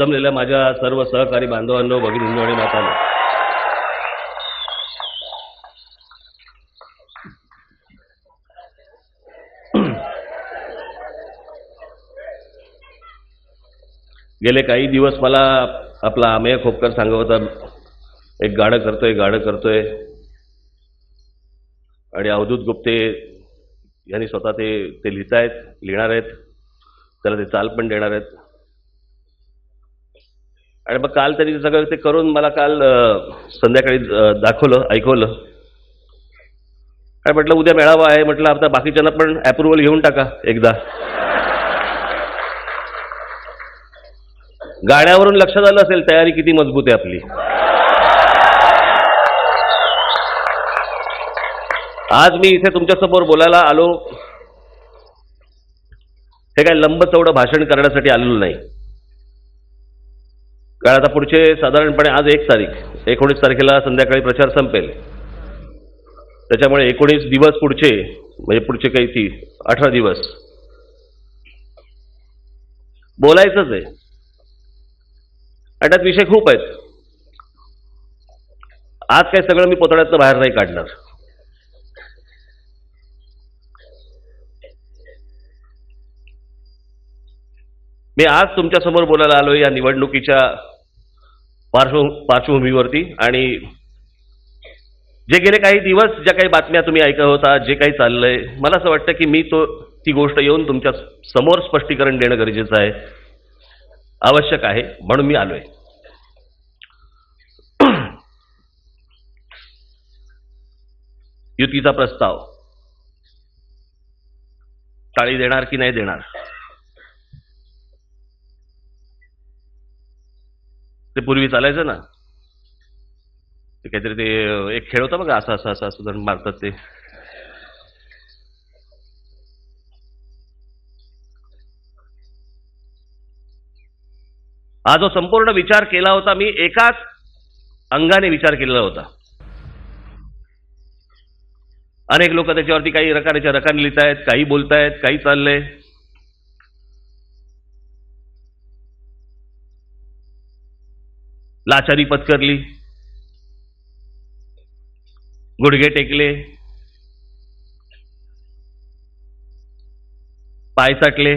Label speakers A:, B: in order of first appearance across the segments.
A: जमलेल्या माझ्या सर्व सहकारी बांधवांनो, भगिनींनो आणि मातांनो, गेले काही दिवस मला आपला अमेय खोपकर सांगत होता, एक गाणं करतोय आणि अवधूत गुप्ते यांनी स्वतः ते लिहिणार आहेत, त्याला ते चाल पण देणार आहेत. आणि मग काल त्यांनी सगळं ते करून मला काल संध्याकाळी ऐकवलं काय म्हटलं, उद्या मेळावा आहे म्हटलं, आता बाकीच्यांना पण अप्रुव्हल घेऊन टाका एकदा. गाण्यावरून लक्षात आलं असेल तयारी किती मजबूत आहे आपली. आज मी इथे तुमच्या समोर बोलायला आलो, हे काय लंब चौडं भाषण करण्यासाठी आलेलो नाही. कारण आता पुढचे साधारणपणे आज 1 तारीख, 19 तारखेला संध्याकाळी प्रचार संपेल. त्याच्यामुळे 19 दिवस पुढचे, म्हणजे पुढचे काही 18 दिवस बोलायचंच आहे. आणि त्यात विषय खूप आहेत. आज काय सगळं मी पोतड्यातनं बाहेर नाही काढणार. मी आज तुमच्या समोर बोलायला आलोय या निवडणुकीच्या पार्श्वभूमीवरती. आणि जे गेले काही दिवस ज्या काही बातम्या तुम्ही ऐकत होता, जे काही चाललंय, मला असं वाटतं की मी ती गोष्ट येऊन तुमच्या समोर स्पष्टीकरण देणं गरजेचं आहे, आवश्यक आहे, म्हणून मी आलोय. युतीचा प्रस्ताव टाळी देणार की नाही देणार, ते पूर्वी चालायचं ना, ते काहीतरी ते एक खेळ होता बघा, असं सुद्धा मारतात ते. हा जो संपूर्ण विचार केला होता, मी एकाच अंगाने विचार केलेला होता. अनेक लोक त्याच्यावरती काही रकाने लिहितायत, काही बोलतायत, काही चाललंय. लाचारी पत्करली, गुडघे टेकले, पाय चाटले.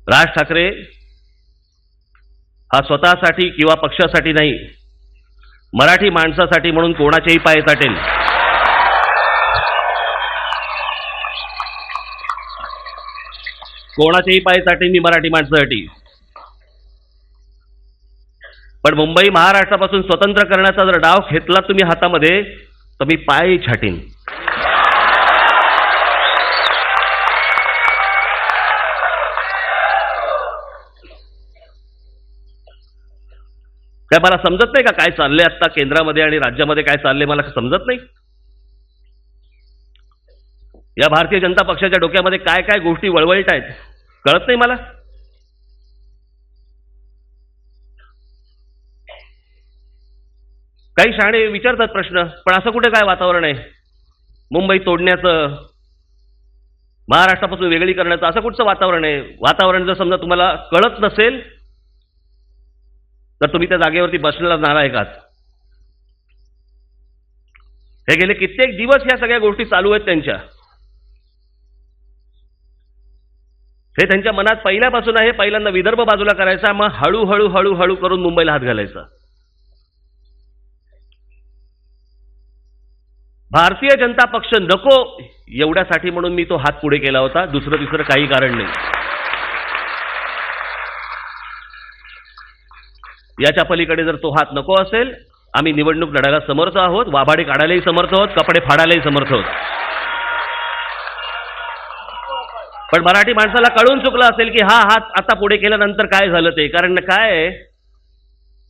A: राज ठाकरे हा स्वतःसाठी किंवा पक्षासाठी नाही, मराठी माणसासाठी म्हणून कोणाचेही पाय चाटेल. कोणाचेही पाय चाटेल मी मराठी माणसासाठी. पण मुंबई महाराष्ट्रापासून स्वतंत्र करण्याचा जर डाव घेतला तुम्ही हातामध्ये, तर मी पाय छाटीन. काय मला समजत नाही का काय चाललंय आता केंद्रामध्ये आणि राज्यामध्ये, काय चाललंय मला समजत नाही. या भारतीय जनता पक्षाच्या डोक्यामध्ये काय काय गोष्टी वळवळत आहेत कळत नाही मला. काही शहाणे विचारतात प्रश्न, पण असं कुठे काय वातावरण आहे मुंबई तोडण्याचं, महाराष्ट्रापासून वेगळी करण्याचं, असं कुठचं वातावरण आहे. वातावरण जर समजा तुम्हाला कळत नसेल तर तुम्ही त्या जागेवरती बसलेला नालायक आहात. हे गेले कित्येक दिवस ह्या सगळ्या गोष्टी चालू आहेत त्यांच्या. हे त्यांच्या मनात पहिल्यापासून आहे. पहिल्यांदा विदर्भ बाजूला करायचा, मग हळूहळू करून मुंबईला हात घालायचा. भारतीय जनता पक्ष नको एवढ्यासाठी म्हणून मी तो हात पुढे केला होता, दुसरं तिसरं काही कारण नाही. याच्या पलीकडे जर तो हात नको असेल, आम्ही निवडणूक लढायला समर्थ आहोत, वाभाडे काढायलाही समर्थ आहोत, कपडे फाडायलाही समर्थ आहोत. पण मराठी माणसाला कळून चुकलं असेल की हा हात आता पुढे केल्यानंतर काय झालं ते. कारण काय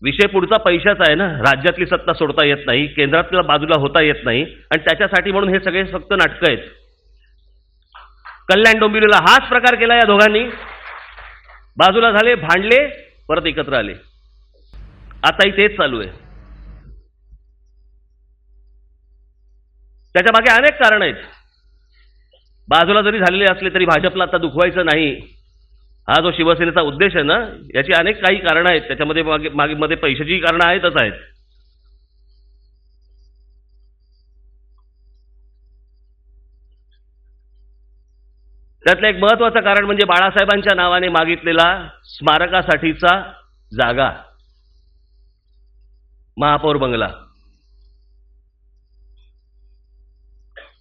A: विषय पुढचा पैशाचा आहे ना. राज्यातली सत्ता सोडता येत नाही, केंद्रातल्या बाजूला होता येत नाही, आणि त्याच्यासाठी म्हणून हे सगळे फक्त नाटकं आहेत. कल्याण डोंबिवलीला हाच प्रकार केला या दोघांनी. बाजूला झाले, भांडले, परत एकत्र आले. आताही तेच चालू आहे. त्याच्या मागे अनेक कारण आहेत. बाजूला जरी झालेले असले तरी भाजपला आता दुखवायचं नाही, हा जो शिवसेनेचा उद्देश आहे ना, याची अनेक काही कारणं आहेत. त्याच्यामध्ये मध्ये पैशाची कारणं आहेतच आहेत. त्यातलं एक महत्वाचं कारण म्हणजे बाळासाहेबांच्या नावाने मागितलेला स्मारकासाठीचा जागा, महापौर बंगला.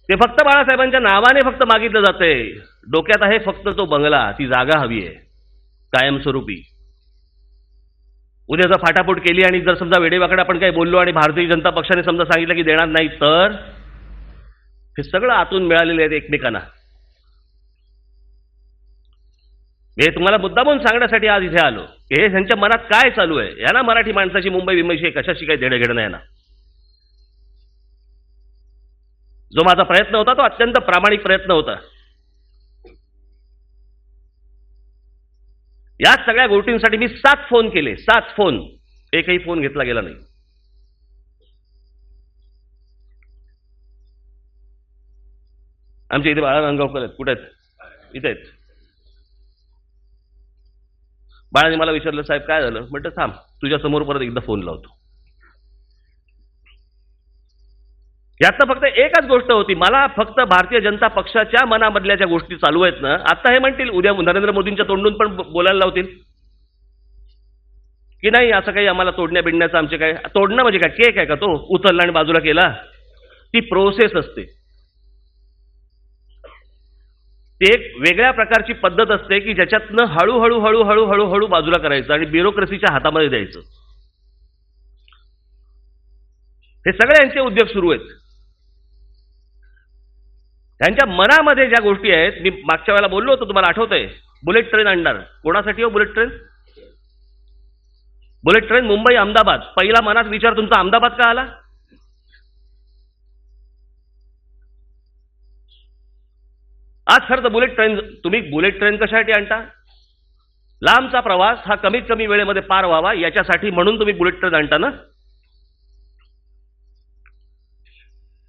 A: ते फक्त बाळासाहेबांच्या नावाने फक्त मागितलं जातंय. डोक्यात आहे फक्त तो बंगला, ती जागा हवी आहे कायमस्वरूपी. उद्या जर फाटाफूट केली आणि जर समजा वेडेवाकडे आपण काही बोललो आणि भारतीय जनता पक्षाने समजा सांगितलं की देणार नाही, तर हे सगळं आतून मिळालेले आहेत एकमेकांना. हे तुम्हाला मुद्दामून सांगण्यासाठी आज इथे आलो. हे त्यांच्या मनात काय चालू आहे, याला मराठी माणसाची मुंबई विमयशी कशाशी काही देणं घेणं नाही ना. जो माझा प्रयत्न होता तो अत्यंत प्रामाणिक प्रयत्न होता. या सगळ्या गोष्टींसाठी मी 7 फोन केले, 7 फोन, एकही फोन घेतला गेला नाही. आमच्या इथे बाळा नांदगावकर आहेत. कुठे आहेत? इथे आहेत. बाळाने मला विचारलं, साहेब काय झालं? म्हटलं थांब, तुझ्या समोर परत एकदा फोन लावतो. यातनं फक्त एकच गोष्ट होती, मला फक्त भारतीय जनता पक्षाच्या मनामधल्या ज्या गोष्टी चालू आहेत ना, आता हे म्हणतील, उद्या नरेंद्र मोदींच्या तोंडून पण बोलायला लावतील की नाही असं काही आम्हाला तोडण्या बिडण्याचं, आमचे काय तोडणं म्हणजे काय, केक आहे का तो उचलला आणि बाजूला केला? ती प्रोसेस असते, ती एक वेगळ्या प्रकारची पद्धत असते की ज्याच्यातनं हळूहळू हळूहळू हळूहळू बाजूला करायचं आणि ब्युरोक्रेसीच्या हातामध्ये द्यायचं. हे सगळे यांचे उद्योग सुरू आहेत. त्यांच्या मनामध्ये ज्या गोष्टी आहेत, मी मागच्या वेळेला बोललो होतो, तुम्हाला आठवतंय, बुलेट ट्रेन आणणार. कोणासाठी हो bullet train? Bullet train Mumbai Ahmedabad. पहिला मनात विचार तुमचा अहमदाबाद का आला? आज खरं तर बुलेट ट्रेन, तुम्ही बुलेट ट्रेन कशासाठी आणता? लांबचा प्रवास हा कमीत कमी वेळेमध्ये पार व्हावा याच्यासाठी, म्हणून तुम्ही बुलेट ट्रेन आणता ना.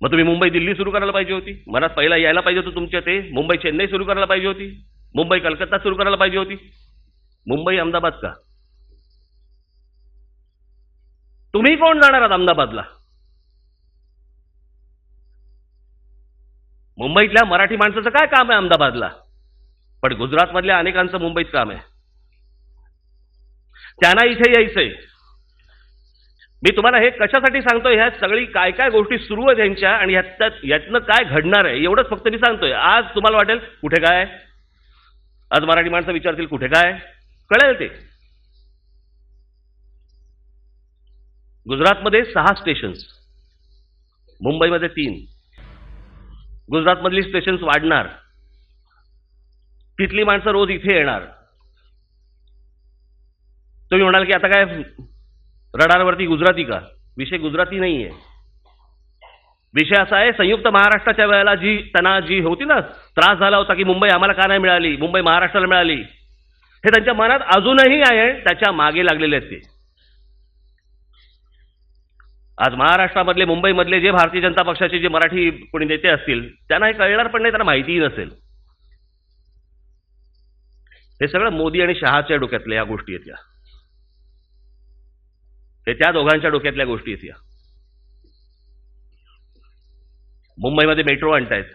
A: मग तुम्ही मुंबई दिल्ली सुरू करायला पाहिजे होती. मनात पहिला यायला पाहिजे होतं तुमच्या ते. मुंबई चेन्नई सुरू करायला पाहिजे होती. मुंबई कलकत्ता सुरू करायला पाहिजे होती. मुंबई अहमदाबाद का? तुम्ही कोण जाणार आहात अहमदाबादला? मुंबईतल्या मराठी माणसाचं काय काम आहे अहमदाबादला? पण गुजरातमधल्या अनेकांचं मुंबईत काम आहे. त्यांना इथे यायचंय. मी तुम्हाला हे कशासाठी सांगतोय, ह्या सगळी काय काय गोष्टी सुरू आहेत यांच्या, आणि यातनं काय घडणार आहे एवढंच फक्त मी सांगतोय. आज तुम्हाला वाटेल कुठे काय, आज मराठी माणसं विचारतील कुठे काय, कळेल ते. गुजरातमध्ये 6 स्टेशन्स, मुंबईमध्ये 3. गुजरातमधली स्टेशन्स वाढणार. तिथली माणसं रोज इथे येणार. तुम्ही म्हणाल की आता काय रडारवरती गुजराती का? विषय गुजराती नाहीये. विषय असा आहे, संयुक्त महाराष्ट्राच्या वेळेला जी होती ना, त्रास झाला होता की मुंबई आम्हाला का नाही मिळाली, मुंबई महाराष्ट्राला मिळाली, हे त्यांच्या मनात अजूनही आहे. त्याच्या मागे लागलेले आहेत ते. आज महाराष्ट्रामधले, मुंबईमधले जे भारतीय जनता पक्षाचे जे मराठी कोणी नेते असतील, त्यांना हे कळणार पण नाही, त्यांना माहितीही नसेल. हे सगळं मोदी आणि शहाच्या डोक्यातल्या या गोष्टी आहेत. हे त्या दोघांच्या डोक्यातल्या गोष्टी आहेत. मुंबईमध्ये मेट्रो आणतायत.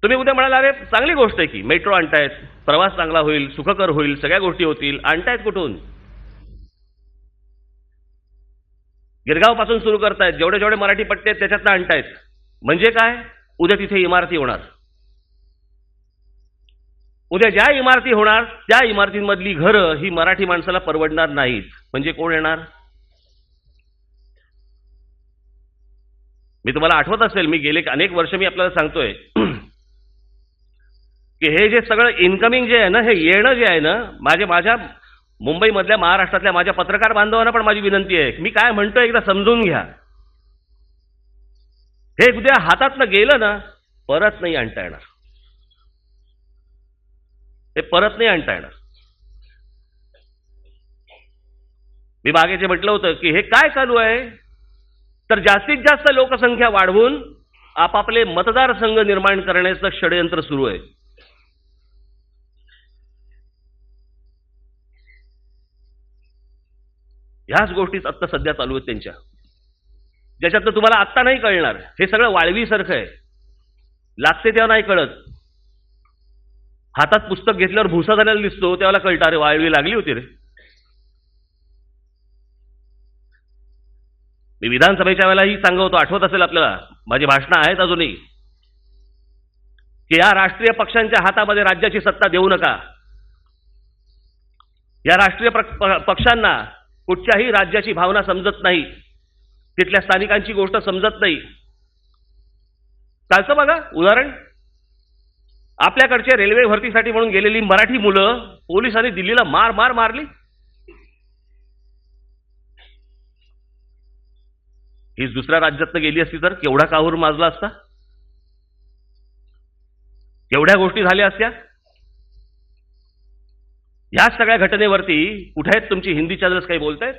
A: तुम्ही उद्या म्हणाल अरे चांगली गोष्ट आहे की मेट्रो आणतायत, प्रवास चांगला होईल, सुखकर होईल, सगळ्या गोष्टी होतील. आणतायत कुठून? गिरगाव पासून सुरू करतायत. जेवढे जेवढे मराठी पट्टे आहेत त्याच्यातनं आणतायत. म्हणजे काय? उद्या तिथे इमारती होणार. उद्या ज्या इमारती होणार त्या इमारतींमधली घरं ही मराठी माणसाला परवडणार नाहीत. म्हणजे कोण येणार? मी तुम्हाला आठवत असेल, मी गेले अनेक वर्ष मी आपल्याला सांगतोय की हे जे सगळं इन्कमिंग जे आहे ना, हे येणं जे आहे ना, माझ्या मुंबईमधल्या, महाराष्ट्रातल्या माझ्या पत्रकार बांधवांना पण माझी विनंती आहे, मी काय म्हणतोय एकदा समजून घ्या. हे उद्या हातातनं गेलं ना, परत नाही आणता येणार. हे परत नाही आणता येणार. मी मागे जे म्हटलं होतं की हे काय चालू आहे, तर जास्तीत जास्त लोकसंख्या वाढवून आपापले मतदारसंघ निर्माण करण्याचं षडयंत्र सुरू आहे. ह्याच गोष्टीच आत्ता सध्या चालू आहेत त्यांच्या, ज्याच्यातलं तुम्हाला आत्ता नाही कळणार. हे सगळं वाळवीसारखं आहे, लागते तेव्हा नाही कळत. हातात पुस्तक घेतल्यावर भुसा झालेला दिसतो त्याला कळतं, अरे वाळवी लागली होती रे. मी विधानसभेच्या वेळेलाही सांगत होतो, आठवत असेल आपल्याला, माझी भाषणं आहेत अजूनही, की या राष्ट्रीय पक्षांच्या हातामध्ये राज्याची सत्ता देऊ नका. या राष्ट्रीय पक्षांना कुठच्याही राज्याची भावना समजत नाही, तिथल्या स्थानिकांची गोष्ट समजत नाही. कालचं बघा उदाहरण, आपल्याकडच्या रेल्वे भरतीसाठी म्हणून गेलेली मराठी मुलं पोलिसांनी दिल्लीला मारली. ही दुसऱ्या राज्यातनं गेली असती तर केवढा काहूर माजला असता, केवढ्या गोष्टी झाल्या असत्या. या सगळ्या घटनेवरती कुठे आहेत तुमची हिंदी चॅनल्स काही बोलतायत,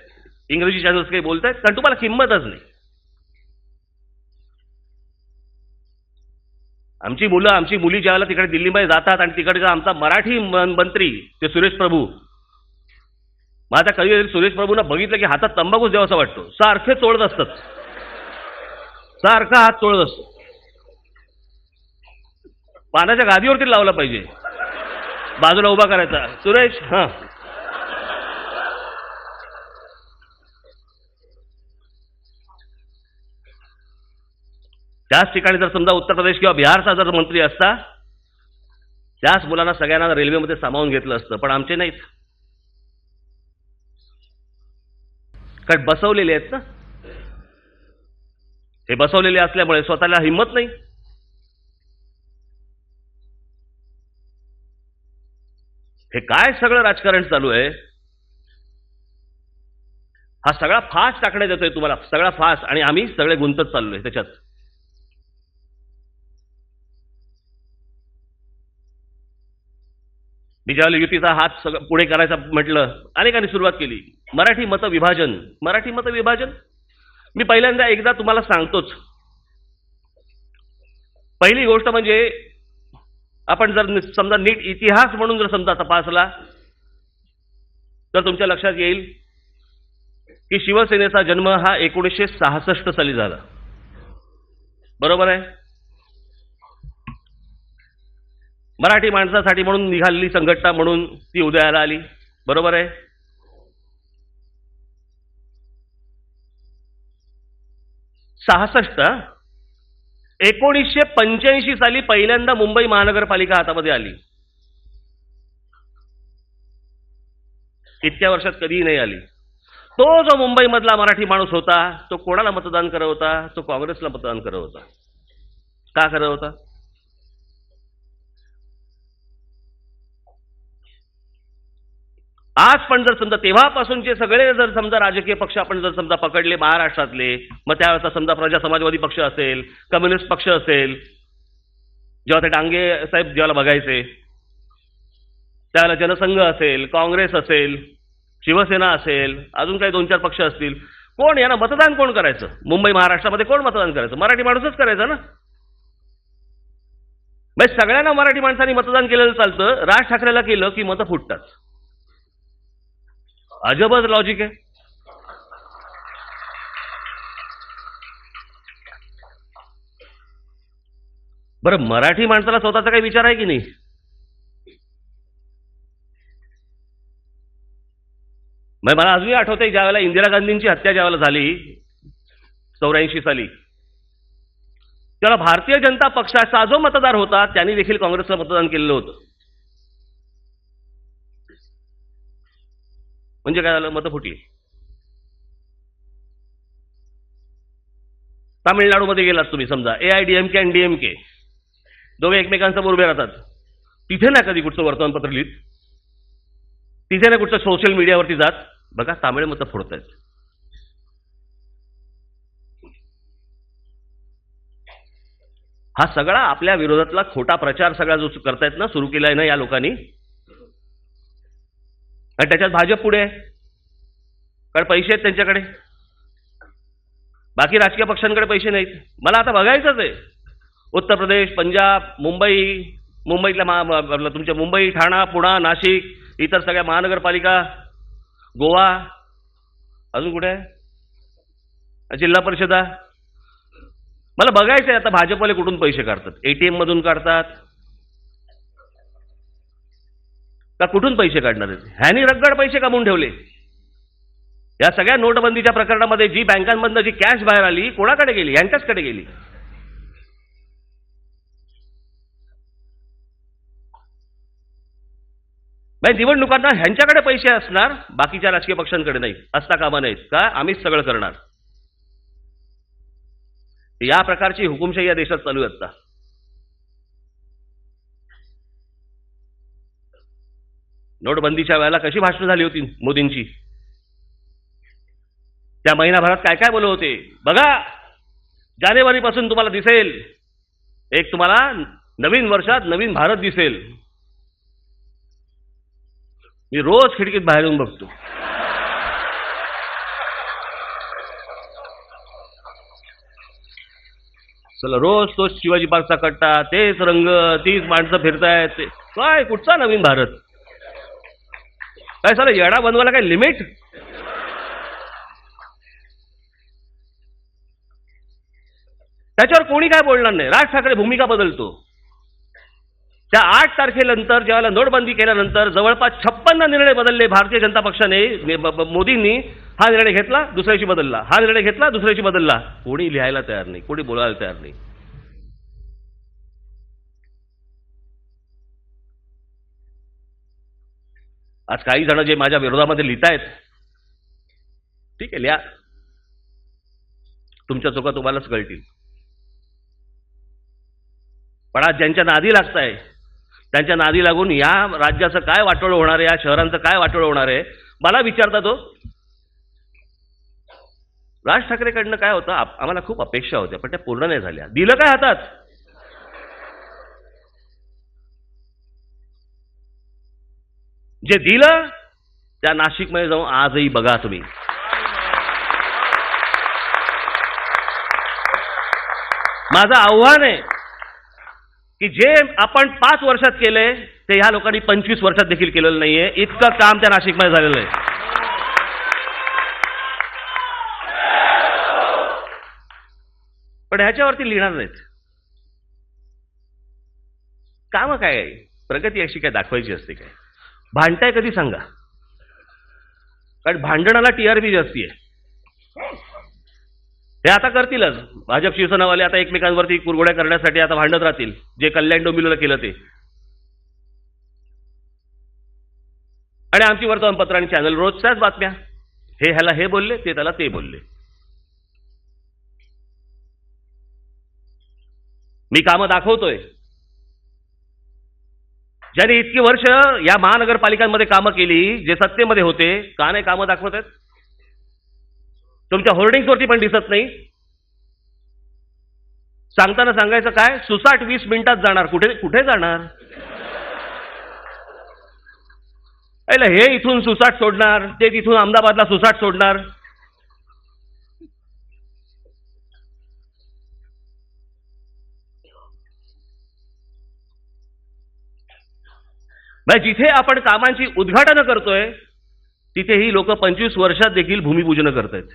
A: इंग्रजी चॅनल्स काही बोलतायत? कारण तुम्हाला किंमतच नाही. आमची मुलं आमची मुली ज्यावेळेला तिकडे दिल्लीमध्ये जातात आणि तिकडचा आमचा मराठी मंत्री ते सुरेश प्रभू, मग आता कधी सुरेश प्रभूंना बघितलं की हातात तंबाखूच द्यावासा वाटतो, सारखे चोळत असतात, सारखा हात चोळत असतो. पानाच्या गादीवरती लावला पाहिजे, बाजूला उभा करायचा, सुरेश हां. त्याच ठिकाणी जर समजा उत्तर प्रदेश किंवा बिहारचा जर मंत्री असता, त्याच मुलांना सगळ्यांना रेल्वेमध्ये सामावून घेतलं असतं, पण आमचे नाहीत. कारण बसवलेले आहेत ना, हे बसवलेले असल्यामुळे स्वतःला हिंमत नाही. हे काय सगळं राजकारण चालू आहे? हा सगळा फास टाकण्यात येतोय तुम्हाला, सगळा फास, आणि आम्ही सगळे गुंतत चाललोय त्याच्यात. मी ज्यावेळेला युतीचा हात सगळं पुढे करायचा म्हटलं, अनेकांनी सुरुवात केली, मराठी मत विभाजन, मराठी मत विभाजन. मी पहिल्यांदा एकदा तुम्हाला सांगतोच, पहिली गोष्ट म्हणजे आपण जर समजा नीट इतिहास म्हणून जर समजा तपासला तर तुमच्या लक्षात येईल की शिवसेनेचा जन्म हा 1966 साली झाला. बरोबर आहे? मराठी माणसासाठी म्हणून निघालेली संघटना म्हणून ती उदयाला आली. बरोबर आहे? 66. 1985 साली पहिल्यांदा मुंबई महानगरपालिका हातामध्ये आली. इतक्या वर्षात कधीही नाही आली. तो जो मुंबईमधला मराठी माणूस होता तो कोणाला मतदान करत होता? तो काँग्रेसला मतदान करत होता. का करत होता? आज पण जर समजा तेव्हापासूनचे सगळे जर समजा राजकीय पक्ष आपण जर समजा पकडले महाराष्ट्रातले, मग त्यावेळेचा समजा प्रजा समाजवादी पक्ष असेल, कम्युनिस्ट पक्ष असेल, जेव्हा ते डांगे साहेब जेव्हा बघायचे त्यावेळेला जनसंघ असेल, काँग्रेस असेल, शिवसेना असेल, अजून काही 2-4 पक्ष असतील, कोण यांना मतदान कोण करायचं? मुंबई महाराष्ट्रामध्ये कोण मतदान करायचं? मराठी माणूसच करायचं ना. मग सगळ्यांना मराठी माणसांनी मतदान केलेलं चालतं, राज ठाकरेला केलं की मतं फुटतात. अजबच लॉजिक आहे. बरं, मराठी माणसाला स्वतःचा काही विचार आहे की नाही? मग मला अजूनही आठवतंय ज्यावेळेला इंदिरा गांधींची हत्या ज्यावेळेला झाली 84 साली, त्याला भारतीय जनता पक्षाचा जो मतदार होता त्यांनी देखील काँग्रेसला मतदान केलेलं होतं. म्हणजे काय झालं? मतं फुटली. तामिळनाडूमध्ये गेलात तुम्ही समजा, AIDMK आणि DMK दोघे एकमेकांसमोर उभे राहतात, तिथे ना कधी कुठचं वर्तमानपत्र लिहित, तिथे ना कुठचं सोशल मीडियावरती जात, बघा तामिळ मतं फोडत आहेत. हा सगळा आपल्या विरोधातला खोटा प्रचार सगळा जो करतायत ना, सुरू केलाय ना या लोकांनी, आणि त्याच्यात भाजप पुढे आहे, कारण पैसे आहेत त्यांच्याकडे. बाकी राजकीय पक्षांकडे पैसे नाहीत. मला आता बघायचंच आहे उत्तर प्रदेश, पंजाब, मुंबईतल्या तुमच्या मुंबई, ठाणा, पुणा, नाशिक, इतर सगळ्या महानगरपालिका, गोवा, अजून कुठे आहे? जिल्हा परिषदा. मला बघायचंय आता भाजपवाले कुठून पैसे काढतात. एटीएम मधून काढतात का कुठून पैसे काढणार आहेत? ह्यांनी रगड पैसे कमवून ठेवले. या सगळ्या नोटबंदीच्या प्रकरणामध्ये जी बँकांमधनं जी कॅश बाहेर आली कोणाकडे गेली? यांच्याचकडे गेली. निवडणुकांना ह्यांच्याकडे पैसे असणार, बाकीच्या राजकीय पक्षांकडे नाही. असता कामा नाहीत का आम्हीच सगळं करणार. या प्रकारची हुकुमशाही या देशात चालू आहे. आता नोटबंदीच्या वेळेला कशी भाषणं झाली होती मोदींची, त्या महिनाभरात काय काय बोलत होते बघा. जानेवारीपासून तुम्हाला दिसेल, एक तुम्हाला नवीन वर्षात नवीन भारत दिसेल. मी रोज खिडकीत बाहेर येऊन बघतो. चला रोज तोच शिवाजी पार्कचा कट्टा, तेच रंग, तीच माणसं फिरतायत. काय कुठचा नवीन भारत? काय साला येडा बनवायला काय लिमिट? त्याच्यावर कोणी काय बोलणार नाही. राज ठाकरे भूमिका बदलतो. त्या 8 तारखेनंतर ज्यावेळेला नोटबंदी केल्यानंतर जवळपास 56 निर्णय बदलले भारतीय जनता पक्षाने. मोदींनी हा निर्णय घेतला, दुसऱ्या दिवशी बदलला, हा निर्णय घेतला, दुसऱ्या दिवशी बदलला. कोणी लिहायला तयार नाही, कोणी बोलायला तयार नाही. आज काही जण जे माझ्या विरोधामध्ये लिहितायत, ठीक आहे लिहा, तुमच्या चुका तुम्हालाच कळतील. पण आज ज्यांच्या नादी लागताय, त्यांच्या नादी लागून या राज्याचं काय वाटोळं होणार आहे, या शहरांचं काय वाटोळं होणार आहे मला विचारतात. हो राज ठाकरेकडनं काय होतं, आम्हाला खूप अपेक्षा होत्या पण त्या पूर्ण नाही झाल्या. दिलं काय हातात? जे दिलं त्या नाशिकमध्ये जाऊन आजही बघा तुम्ही. माझं आव्हान आहे की जे आपण 5 वर्षात केले ते ह्या लोकांनी 25 वर्षात देखील केलेलं नाहीये. इतकं काम त्या नाशिकमध्ये झालेलं आहे. पण ह्याच्यावरती लिहिणार नाहीत. काम काय आहे? प्रगती अशी काय दाखवायची असते काय? भांडताय कधी सांगा? कारण भांडणाला टीआरपी जास्ती आहे. हे आता करतीलच. भाजप शिवसेनावाले आता एकमेकांवरती कुरघोड्या करण्यासाठी आता भांडत राहतील. जे कल्याण डोंबिवलीला केलं ते. आणि आमची वर्तमानपत्र आणि चॅनल रोजच्याच बातम्या. हे ह्याला हे बोलले, ते त्याला ते बोलले. मी कामं दाखवतोय. ज्यांनी इतकी वर्ष या महानगरपालिकांमध्ये कामं केली, जे सत्तेमध्ये होते, का नाही कामं दाखवत आहेत? तुमच्या होर्डिंग्सवरती पण दिसत नाही. सांगताना सांगायचं काय? सुसाट 20 मिनिटात जाणार. कुठे कुठे जाणार? हे इथून सुसाट सोडणार, ते तिथून अहमदाबादला सुसाट सोडणार. जिथे आपण कामांची उद्घाटनं करतोय तिथे ही लोक 25 वर्षात देखील भूमिपूजन करतायत.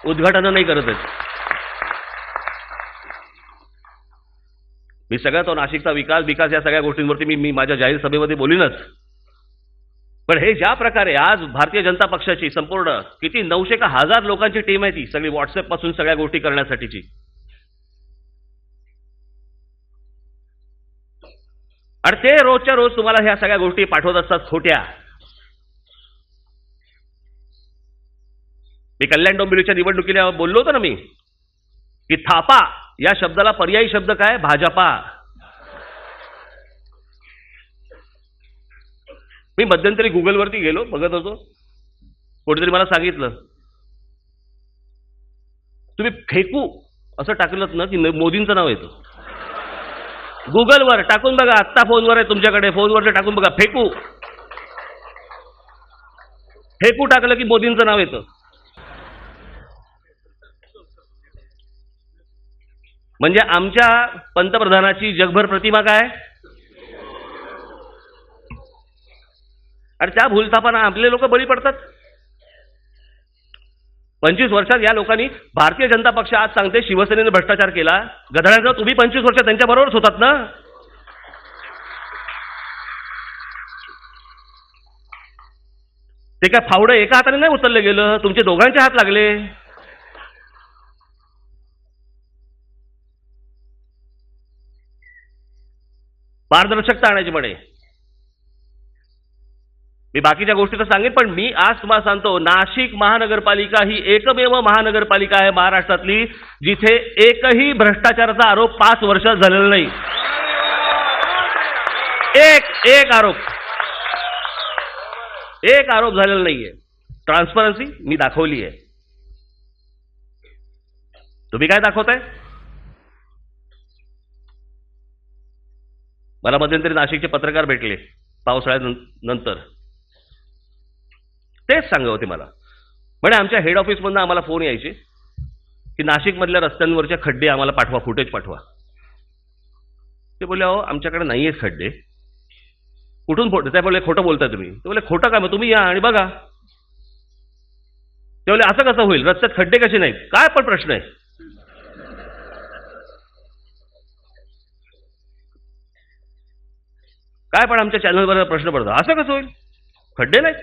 A: उद्घाटनं नाही करत आहेत. मी सगळ्या तो नाशिकचा विकास या सगळ्या गोष्टींवरती मी माझ्या जाहीर सभेमध्ये बोलीनच. पण हे ज्या प्रकारे आज भारतीय जनता पक्षाची संपूर्ण किती 900 का 1000 लोकांची टीम आहे, ती सगळी व्हॉट्सअप पासून सगळ्या गोष्टी करण्यासाठीची. आणि ते रोजच्या रोज तुम्हाला ह्या सगळ्या गोष्टी पाठवत असतात खोट्या. मी कल्याण डोंबिवलीच्या निवडणुकीला बोललो होतो ना मी की थापा या शब्दाला पर्यायी शब्द काय? भाजपा. मी मध्यंतरी गुगलवरती गेलो, बघत होतो, कोणीतरी मला सांगितलं तुम्ही फेकू असं टाकलं ना की मोदींचं नाव येतं. गुगलवर टाकून बघा, आत्ता फोनवर आहे तुमच्याकडे, फोनवर टाकून बघा फेकू. फेकू टाकलं की मोदींचं नाव येतं. म्हणजे आमच्या पंतप्रधानाची जगभर प्रतिमा काय? आणि त्या भूलथापांना आपले लोक बळी पडतात. 25 वर्षात या लोकांनी, भारतीय जनता पक्ष आज सांगते शिवसेनेने भ्रष्टाचार केला. गधड्यांचा तुम्ही 25 वर्ष त्यांच्या बरोबरच होतात ना. ते काय फावडं एका हाताने नाही उचललं गेलं, तुमचे दोघांचे हात लागले. पारदर्शकता आणायची म्हणे. मी बाकीच्या गोष्टी तर सांगेन, पण मी आज तुम्हाला सांगतो, नाशिक महानगरपालिका ही एकमेव महानगरपालिका आहे महाराष्ट्रातली जिथे एकही भ्रष्टाचाराचा आरोप 5 वर्षात झालेला नाही. एक आरोप झालेला नाहीये. ट्रान्सपरन्सी मी दाखवली आहे. तुम्ही काय दाखवताय? मला मध्यंतरी नाशिकचे पत्रकार भेटले पावसाळ्यानंतर. तेच सांगत होते मला, म्हणजे आमच्या हेड ऑफिसमधून आम्हाला फोन यायचे की नाशिकमधल्या रस्त्यांवरचे खड्डे आम्हाला पाठवा, फुटेज पाठवा. ते बोलले अहो आमच्याकडे नाही आहेत खड्डे. कुठून फोटो? ते बोलले खोटं बोलताय तुम्ही. ते बोलले खोटं काय, मग तुम्ही या आणि बघा. ते बोलले असं कसं होईल, रस्त्यात खड्डे कसे नाहीत? काय पण प्रश्न आहे. काय पण आमच्या चॅनलवर प्रश्न पडतो, असं कसं होईल, खड्डे नाहीत.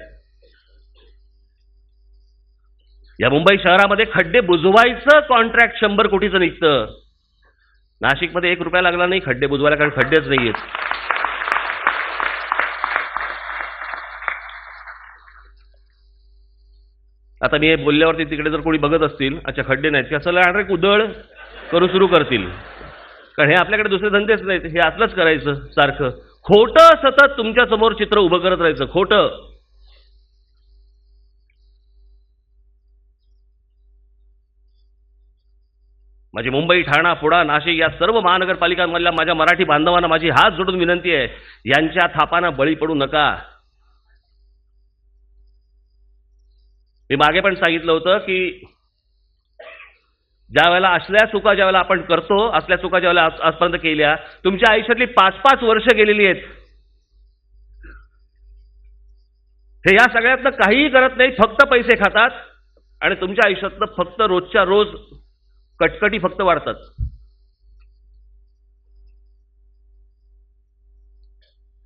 A: या मुंबई शहरामध्ये खड्डे बुजवायचं कॉन्ट्रॅक्ट 100 कोटीचं निघतं. नाशिकमध्ये 1 रुपया लागला नाही खड्डे बुजवायला, कारण खड्डेच नाही आहेत. आता मी हे बोलल्यावरती तिकडे जर कोणी बघत असतील, अच्छा खड्डे नाहीत की असं डायरेक्ट उधळ करू सुरू करतील, कारण हे आपल्याकडे दुसरे धंदेच नाहीत. हे असलंच करायचं सारखं, खोटं सतत तुमच्या समोर चित्र उभं करत राहायचं, खोटं. माझी मुंबई, ठाणा, पुणा, नाशिक या सर्व महानगरपालिकांमधल्या माझ्या मराठी बांधवांना माझी हात जोडून विनंती आहे, यांच्या थापांना बळी पडू नका. मी मागे पण सांगितलं होतं की ज्या वेळेला असल्या चुका ज्यावेळेला आपण करतो, असल्या चुका ज्यावेळेला आजपर्यंत केल्या, तुमच्या आयुष्यातली 5-5 वर्ष गेलेली आहेत. हे या सगळ्यातनं काहीही करत नाही, फक्त पैसे खातात आणि तुमच्या आयुष्यातलं फक्त रोजच्या रोज कटकटी फक्त वाढतात.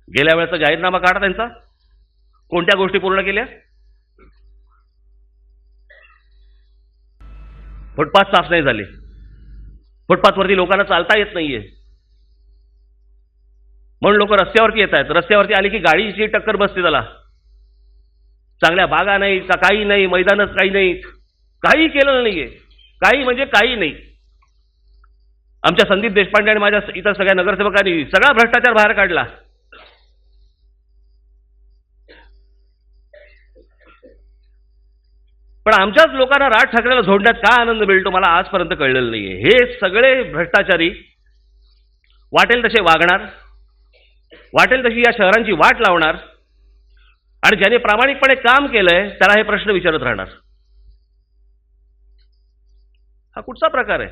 A: गेल्या वेळेचा जाहीरनामा काढा त्यांचा, कोणत्या गोष्टी पूर्ण केल्या? फुटपाथ साफ नाही झाले, फुटपाथवरती लोकांना चालता येत नाहीये म्हणून लोक रस्त्यावरती येत आहेत. रस्त्यावरती आली की गाडीची टक्कर बसते त्याला. चांगल्या बागा नाही का, काही नाही, मैदानच काही नाहीत, काही केलेलं नाहीये, काही म्हणजे काही नाही. आमच्या संदीप देशपांडे आणि माझ्या इतर सगळ्या नगरसेवकांनी सगळा भ्रष्टाचार बाहेर काढला. पण आमच्याच लोकांना राज ठाकरेला झोडण्यात काय आनंद मिळतो मला आजपर्यंत कळलेलं नाहीये. हे सगळे भ्रष्टाचारी वाटेल तसे वागणार, वाटेल तशी या शहरांची वाट लावणार आणि ज्याने प्रामाणिकपणे काम केलंय त्याला हे प्रश्न विचारत राहणार. हा कुठचा प्रकार आहे?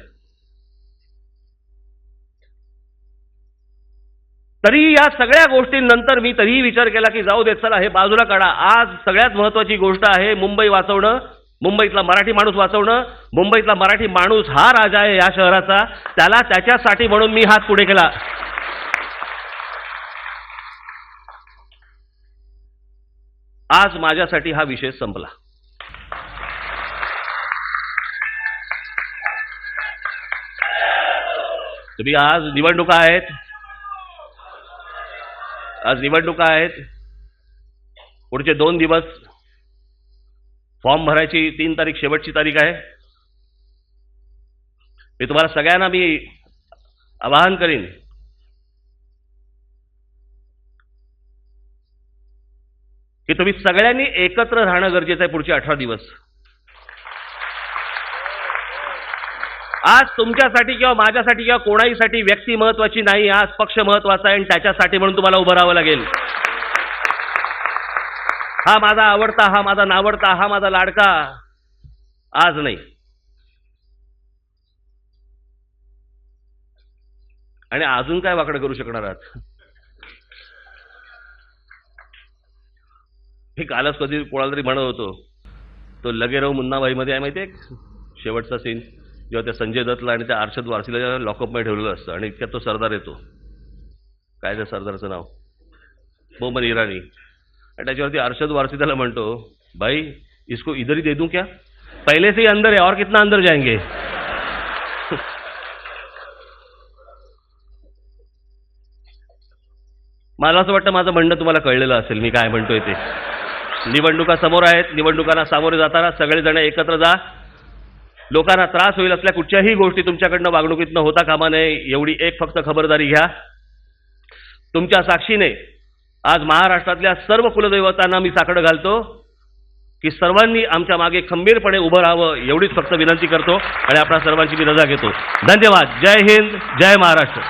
A: तरी या सगळ्या गोष्टींनंतर मी तरीही विचार केला की जाऊ देत, चला हे बाजूला काढा. आज सगळ्यात महत्त्वाची गोष्ट आहे मुंबई वाचवणं, मुंबईतला मराठी माणूस वाचवणं. मुंबईतला मराठी माणूस हा राजा आहे या शहराचा, त्याला त्याच्यासाठी म्हणून मी हात पुढे केला. आज माझ्यासाठी हा विषय संपला. तुम्ही आज निवडणुका आहेत, पुढचे 2 दिवस फॉर्म भरायची 3 तारीख शेवटची तारीख आहे. मी तुम्हाला सगळ्यांना आवाहन करीन की तुम्ही सगळ्यांनी एकत्र राहणं गरजेचं आहे पुढचे 18 दिवस. आज तुमच्यासाठी किंवा माझ्यासाठी किंवा कोणाहीसाठी व्यक्ती महत्वाची नाही, आज पक्ष महत्वाचा आहे आणि त्याच्यासाठी म्हणून तुम्हाला उभं राहावं लागेल. हा माझा आवडता, हा माझा नावडता, हा माझा लाडका आज नाही. आणि अजून काय वाकडं करू शकणार आहात? हे कालच कधी कोणाला तरी म्हणत होतो, तो लगे राहू मुन्नाबाईमध्ये आहे माहिती आहे शेवटचा सीन, जेव्हा त्या संजय दत्तला आणि त्या अर्षद वारसीला लॉकअपमध्ये ठेवलेलं असतं आणि इतक्यात तो सरदार येतो, काय त्या सरदारचं नाव, बोमन इराणी, आणि त्याच्यावरती अर्षद वारसी त्याला म्हणतो, भाई इसको इधर ही दे दूं क्या, पहले से ही अंदर है और कितना अंदर जाएंगे. मला असं वाटतं माझं म्हणणं तुम्हाला कळलेलं असेल मी काय म्हणतोय ते. निवडणुका समोर आहेत, निवडणुकांना सामोरे जाताना सगळेजण एकत्र जा. लोकांना त्रास होईल असल्या कुठच्याही गोष्टी तुमच्याकडनं वागणुकीतनं होता कामा नये, एवढी एक फक्त खबरदारी घ्या. तुमच्या साक्षीने आज महाराष्ट्रातल्या सर्व कुलदैवतांना मी साकडं घालतो की सर्वांनी आमच्या मागे खंबीरपणे उभं राहावं, एवढीच फक्त विनंती करतो आणि आपल्या सर्वांची मी रजा घेतो. धन्यवाद. जय हिंद, जय महाराष्ट्र.